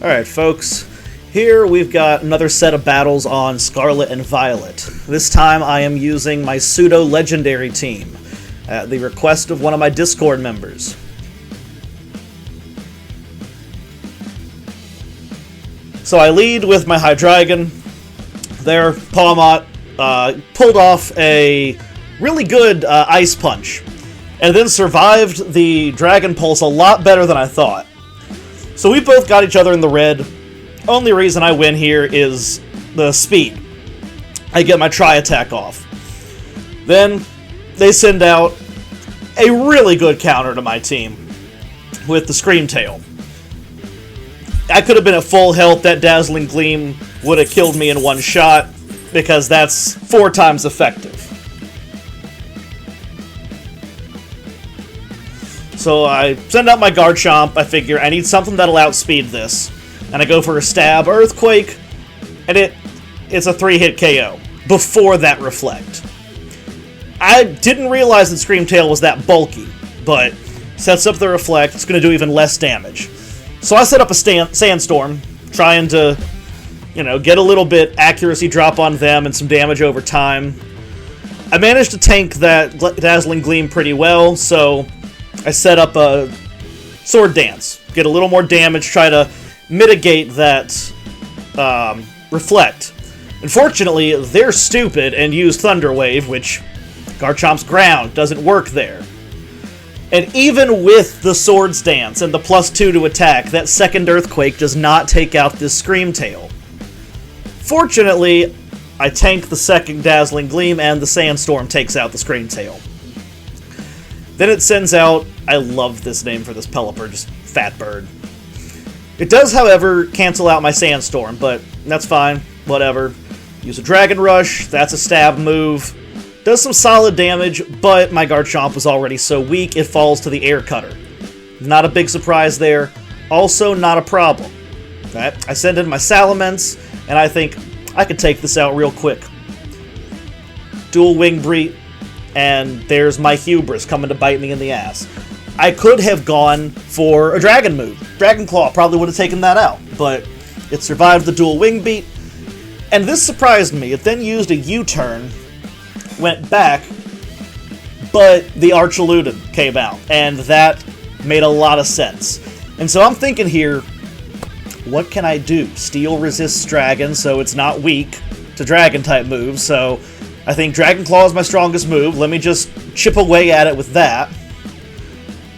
Alright folks, here we've got another set of battles on Scarlet and Violet. This time I am using my Pseudolegendary team, at the request of one of my Discord members. So I lead with my Hydreigon. There, Pawmot pulled off a really good Ice Punch, and then survived the Dragon Pulse a lot better than I thought. So we both got each other in the red. Only reason I win here is the speed. I get my Tri-Attack off. Then they send out a really good counter to my team with the Scream Tail. I could have been at full health. That Dazzling Gleam would have killed me in one shot, because that's 4 times effective. So I send out my Garchomp. I figure I need something that'll outspeed this. And I go for a Stab Earthquake, and it's a 3-hit KO before that Reflect. I didn't realize that Scream Tail was that bulky, but sets up the Reflect. It's going to do even less damage. So I set up a Sandstorm, trying to, get a little bit accuracy drop on them and some damage over time. I managed to tank that Dazzling Gleam pretty well, so I set up a Sword Dance. Get a little more damage, try to mitigate that Reflect. Unfortunately, they're stupid and use Thunder Wave, which Garchomp's ground doesn't work there. And even with the Swords Dance and the +2 to attack, that second Earthquake does not take out this Scream Tail. Fortunately, I tank the second Dazzling Gleam, and the Sandstorm takes out the Scream Tail. Then it sends out, I love this name for this Pelipper, just Fat Bird. It does, however, cancel out my Sandstorm, but that's fine, whatever. Use a Dragon Rush, that's a stab move. Does some solid damage, but my Garchomp was already so weak, it falls to the Air Cutter. Not a big surprise there. Also not a problem. Okay? I send in my Salamence, and I think I could take this out real quick. Dual Wing Breed, and there's my Hubris coming to bite me in the ass. I could have gone for a Dragon move. Dragon Claw probably would have taken that out, but it survived the Dual Wing Beat. And this surprised me. It then used a U-turn, went back, but the Archaludon came out, and that made a lot of sense. And so I'm thinking here, what can I do? Steel resists Dragon, so it's not weak to Dragon-type moves, so I think Dragon Claw is my strongest move. Let me just chip away at it with that.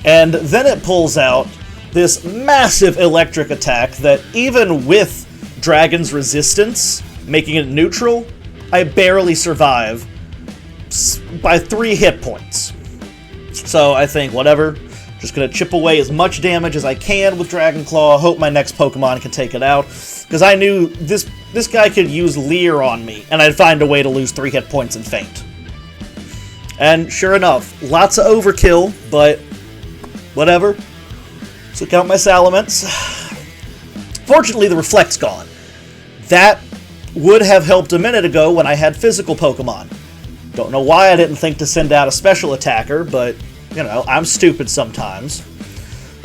And then it pulls out this massive electric attack that, even with Dragon's resistance, making it neutral, I barely survive by 3 hit points. So I think, whatever, just going to chip away as much damage as I can with Dragon Claw, hope my next Pokemon can take it out, because I knew this guy could use Leer on me, and I'd find a way to lose 3 hit points and faint. And sure enough, lots of overkill, but whatever. So count my Salamence. Fortunately, the Reflect's gone. That would have helped a minute ago when I had physical Pokemon. Don't know why I didn't think to send out a special attacker, but, I'm stupid sometimes.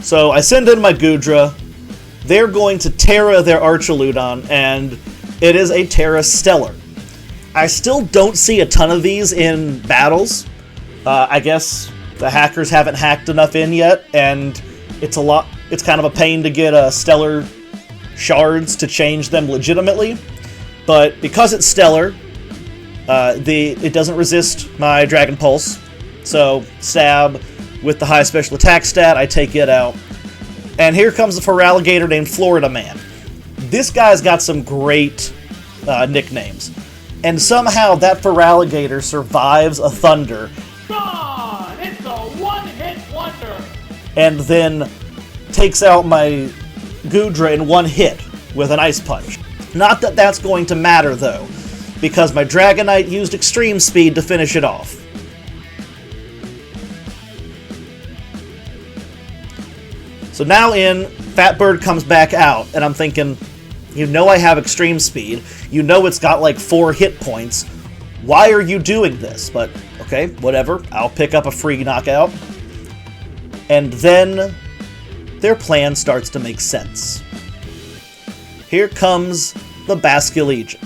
So I send in my Goodra. They're going to Terra their Archaludon, and it is a Terra Stellar. I still don't see a ton of these in battles. I guess the hackers haven't hacked enough in yet, and it's kind of a pain to get Stellar shards to change them legitimately. But because it's Stellar, it doesn't resist my Dragon Pulse. So Stab with the high special attack stat, I take it out. And here comes a Feraligatr named Florida Man. This guy's got some great nicknames. And somehow that Feraligatr survives a Thunder. God, it's a one-hit wonder! And then takes out my Goodra in 1 hit with an Ice Punch. Not that that's going to matter, though, because my Dragonite used Extreme Speed to finish it off. So now Fat Bird comes back out, and I'm thinking, I have Extreme Speed. It's got like 4 hit points. Why are you doing this? But, okay, whatever. I'll pick up a free knockout. And then their plan starts to make sense. here comes the Basculegion.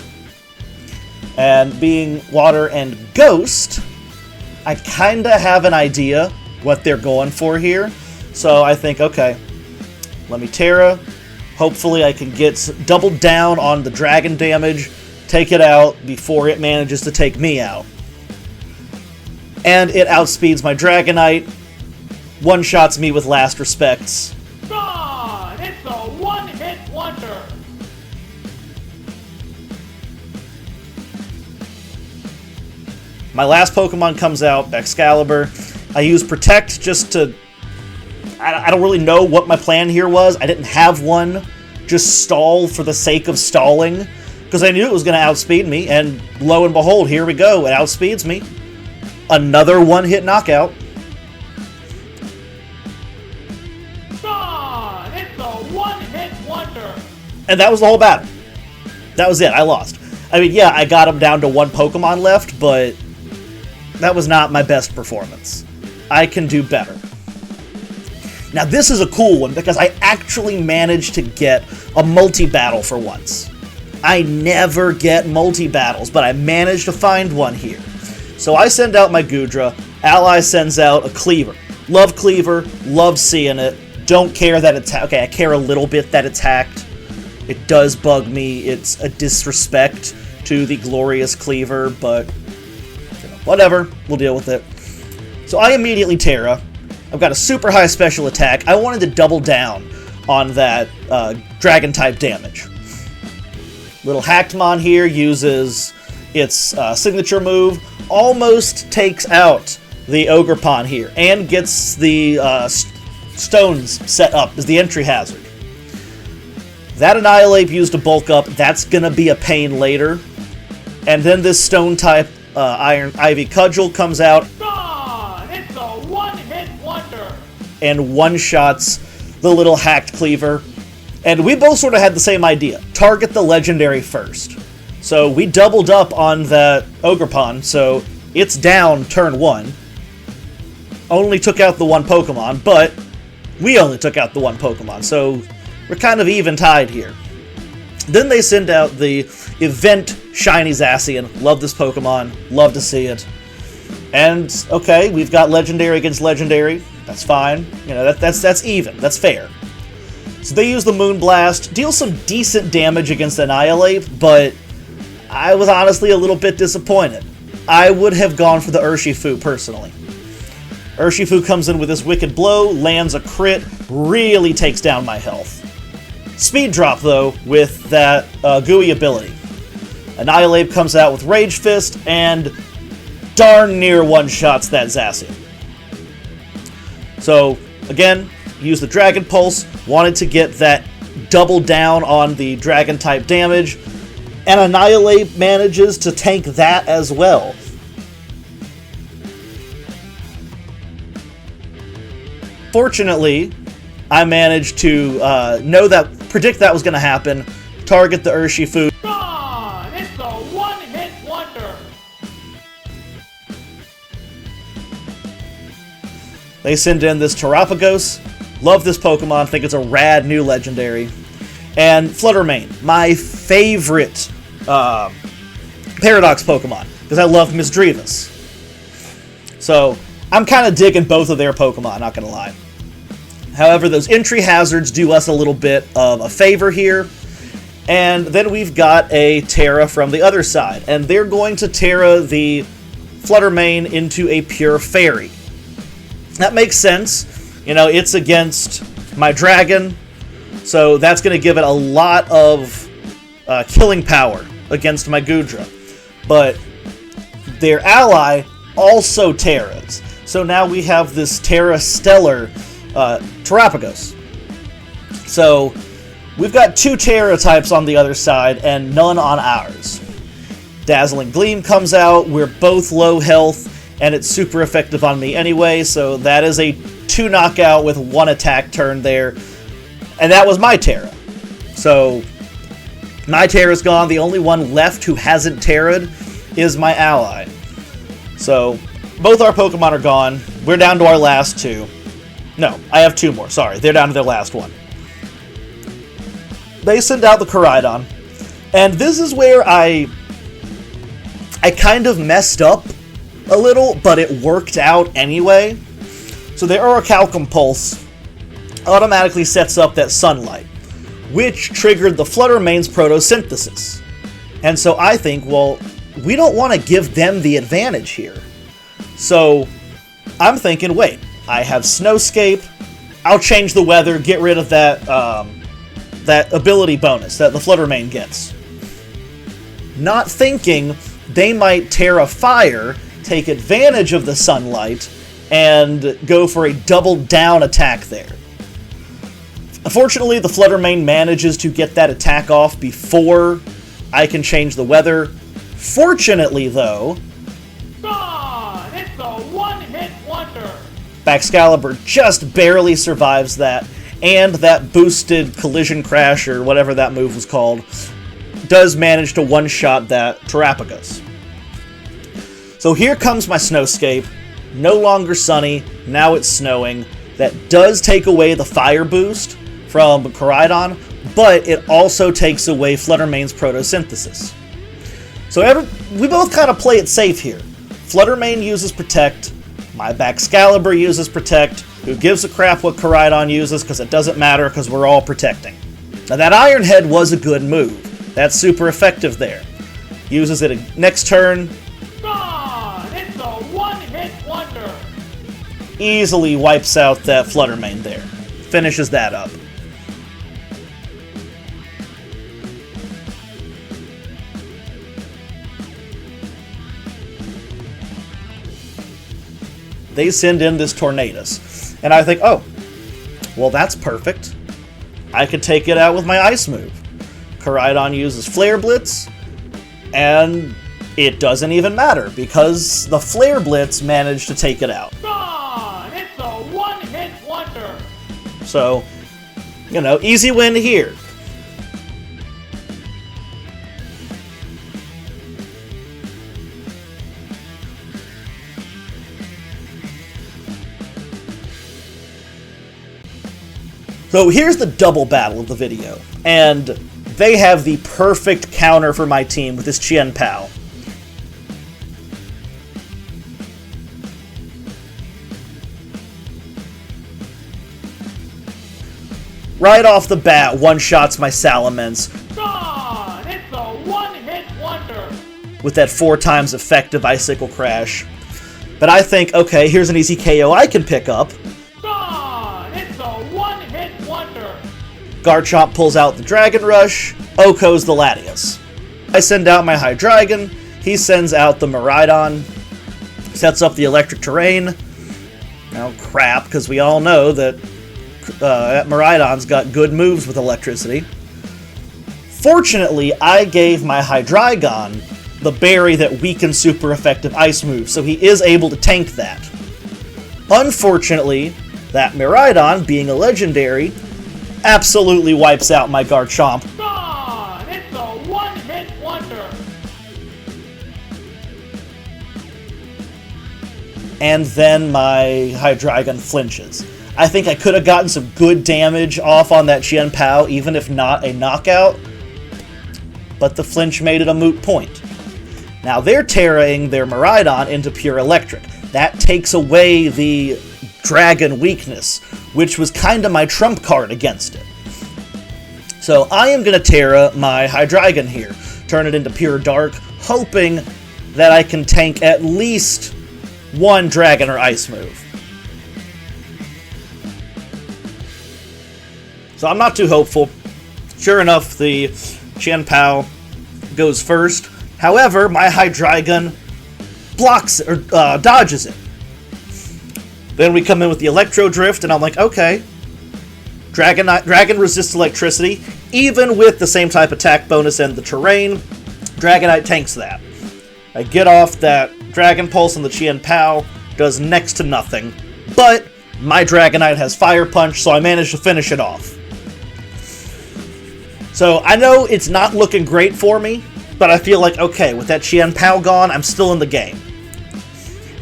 And being water and ghost, I kinda have an idea what they're going for here. So I think, okay, let me Terra. Hopefully I can get doubled down on the dragon damage, take it out before it manages to take me out. And it outspeeds my Dragonite, one-shots me with last respects. Gone! It's a one-hit wonder! My last Pokemon comes out, Excalibur. I use Protect just to... I don't really know what my plan here was. I didn't have one. Just stall for the sake of stalling. Because I knew it was going to outspeed me, and lo and behold, here we go. It outspeeds me. Another one-hit knockout. Gone! It's a one-hit wonder! And that was the whole battle. That was it. I lost. I mean, yeah, I got him down to one Pokemon left, but that was not my best performance. I can do better. Now, this is a cool one because I actually managed to get a multi-battle for once. I never get multi-battles, but I managed to find one here. So I send out my Goodra, Ally sends out a Cleaver. Love Cleaver, love seeing it, don't care that it's... Okay, I care a little bit that it's hacked. It does bug me, it's a disrespect to the glorious Cleaver, but you know, whatever, we'll deal with it. So I immediately Terra. I've got a super high special attack. I wanted to double down on that Dragon-type damage. Little Hackmon here uses its signature move, almost takes out the Ogerpon here, and gets the stones set up as the entry hazard. That Annihilate used to bulk up, that's gonna be a pain later. And then this Stone-type Iron Ivy Cudgel comes out. Gone! It's a one-hit wonder! And one-shots the little hacked Cleaver. And we both sort of had the same idea. Target the Legendary first. So we doubled up on that Ogerpon, so it's down turn 1. Only took out the one Pokemon, but we only took out the one Pokemon, so we're kind of even-tied here. Then they send out the Event Shiny Zacian. Love this Pokemon. Love to see it. And, okay, we've got Legendary against Legendary. That's fine. You know, that's even. That's fair. So they use the Moonblast, deal some decent damage against Annihilate, but I was honestly a little bit disappointed. I would have gone for the Urshifu, personally. Urshifu comes in with his Wicked Blow, lands a crit, really takes down my health. Speed drop, though, with that gooey ability. Annihilate comes out with Rage Fist, and darn near one-shots that Zacian. So, again, use the Dragon Pulse, wanted to get that double down on the Dragon-type damage, and Annihilate manages to tank that as well. Fortunately, I managed to predict that was going to happen, target the Urshifu. Gone! It's a one-hit wonder! They send in this Terapagos. Love this Pokemon, think it's a rad new legendary. And Fluttermane, my favorite Paradox Pokemon, because I love Miss Drevis. So, I'm kind of digging both of their Pokemon, not gonna lie. However, those entry hazards do us a little bit of a favor here. And then we've got a Terra from the other side, and they're going to Terra the Fluttermane into a pure Fairy. That makes sense. You know, it's against my Dragon, so that's going to give it a lot of killing power against my Goodra. But their ally also Terras. So now we have this Terra Stellar Terapagos. So we've got two Terra types on the other side and none on ours. Dazzling Gleam comes out, we're both low health, and it's super effective on me anyway, so that is a 2 knockout with 1 attack turn there. And that was my Terra. So my Terra's gone, the only one left who hasn't Terra'd is my ally. So both our Pokemon are gone, we're down to our last 2. No, I have 2 more, sorry, they're down to their last one. they send out the Koraidon, and this is where I kind of messed up a little, but it worked out anyway. So the Orichalcum Pulse automatically sets up that sunlight, which triggered the Fluttermane's photosynthesis. And so I think, well, we don't want to give them the advantage here. So I'm thinking, wait, I have Snowscape, I'll change the weather, get rid of that that ability bonus that the Fluttermane gets. Not thinking they might Terra Fire, take advantage of the sunlight, and go for a double down attack there. Unfortunately, the Fluttermane manages to get that attack off before I can change the weather. Fortunately, though, Gone! It's a one-hit wonder! Baxcalibur just barely survives that, and that boosted Collision Crash, or whatever that move was called, does manage to one-shot that Terapagos. So here comes my Snowscape. No longer sunny, now it's snowing. That does take away the fire boost from Koraidon, but it also takes away Fluttermane's photosynthesis. So we both kind of play it safe here. Fluttermane uses Protect, my Baxcalibur uses Protect, who gives a crap what Koraidon uses because it doesn't matter because we're all protecting. Now that Iron Head was a good move. That's super effective there. Uses it next turn. Gone! It's a one-hit wonder! Easily wipes out that Fluttermane there. Finishes that up. They send in this Tornadus. And I think, oh, well that's perfect. I could take it out with my Ice move. Koraidon uses Flare Blitz, and it doesn't even matter, because the Flare Blitz managed to take it out. Gone! It's a one-hit wonder! So, you know, easy win here. So here's the double battle of the video, and they have the perfect counter for my team with this Chien Pao. Right off the bat, one-shots my Salamence. Gone! It's a one-hit wonder! With that 4 times effective Icicle Crash. But I think, okay, here's an easy KO I can pick up. Gone! It's a one-hit wonder! Garchomp pulls out the Dragon Rush, Oko's the Latias. I send out my Hydreigon, he sends out the Miraidon, sets up the Electric Terrain. Oh crap, because we all know that Miraidon's got good moves with electricity. Fortunately, I gave my Hydreigon the berry that weakens super effective ice moves, so he is able to tank that. Unfortunately, that Miraidon, being a legendary, absolutely wipes out my Garchomp. Gone! It's a one-hit wonder! And then my Hydreigon flinches. I think I could have gotten some good damage off on that Chien Pao, even if not a knockout, but the flinch made it a moot point. Now they're tearing their Miraidon into pure electric. That takes away the dragon weakness, which was kind of my trump card against it. So I am going to Terra my Hydreigon here, turn it into pure dark, hoping that I can tank at least one dragon or ice move. So I'm not too hopeful. Sure enough, the Chien Pao goes first. However, my Hydreigon blocks or dodges it. Then we come in with the Electro Drift, and I'm like, okay, Dragon resists electricity, even with the same type attack bonus and the terrain. Dragonite tanks that. I get off that Dragon Pulse on the Chien Pao, does next to nothing, but my Dragonite has Fire Punch, so I managed to finish it off. So I know it's not looking great for me, but I feel like, okay, with that Chien Pao gone, I'm still in the game.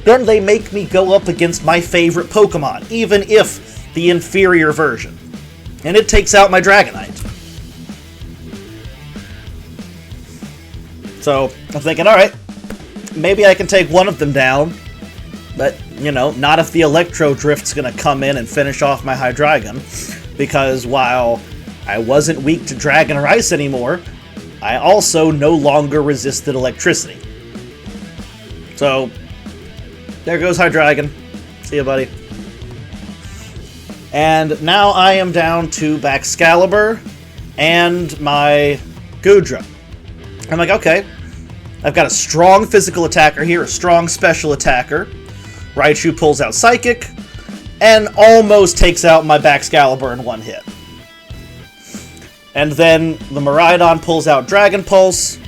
Then they make me go up against my favorite Pokemon, even if the inferior version. And it takes out my Dragonite. So I'm thinking, alright, maybe I can take one of them down, but, you know, not if the Electro Drift's gonna come in and finish off my Hydreigon, because while I wasn't weak to Dragon or Ice anymore, I also no longer resisted electricity. So, there goes Hydreigon. See ya, buddy. And now I am down to Baxcalibur and my Goodra. I'm like, okay, I've got a strong physical attacker here, a strong special attacker. Raichu pulls out Psychic, and almost takes out my Baxcalibur in one hit. And then the Miraidon pulls out Dragon Pulse,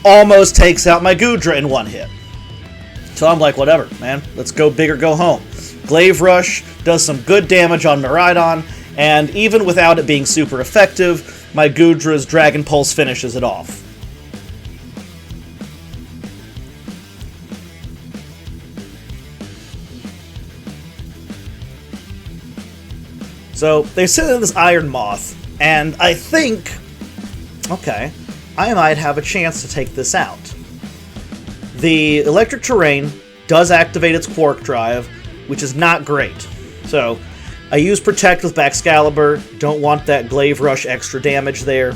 almost takes out my Goodra in one hit. So I'm like, whatever, man. Let's go big or go home. Glaive Rush does some good damage on Miraidon, and even without it being super effective, my Goodra's Dragon Pulse finishes it off. So they sit in this Iron Moth, and I think, okay, I might have a chance to take this out. The Electric Terrain does activate its Quark Drive, which is not great. So I use Protect with Baxcalibur, don't want that Glaive Rush extra damage there.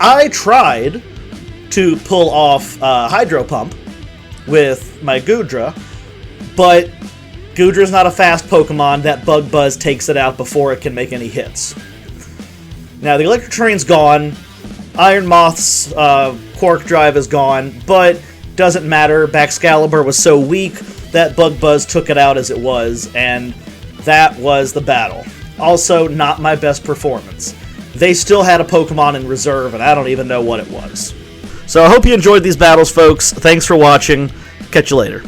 I tried to pull off Hydro Pump with my Goodra, but Goodra's not a fast Pokemon. That Bug Buzz takes it out before it can make any hits. Now, the Electric Terrain's gone. Iron Moth's Quark Drive is gone, but doesn't matter. Baxcalibur was so weak that Bug Buzz took it out as it was, and that was the battle. Also, not my best performance. They still had a Pokemon in reserve, and I don't even know what it was. So I hope you enjoyed these battles, folks. Thanks for watching. Catch you later.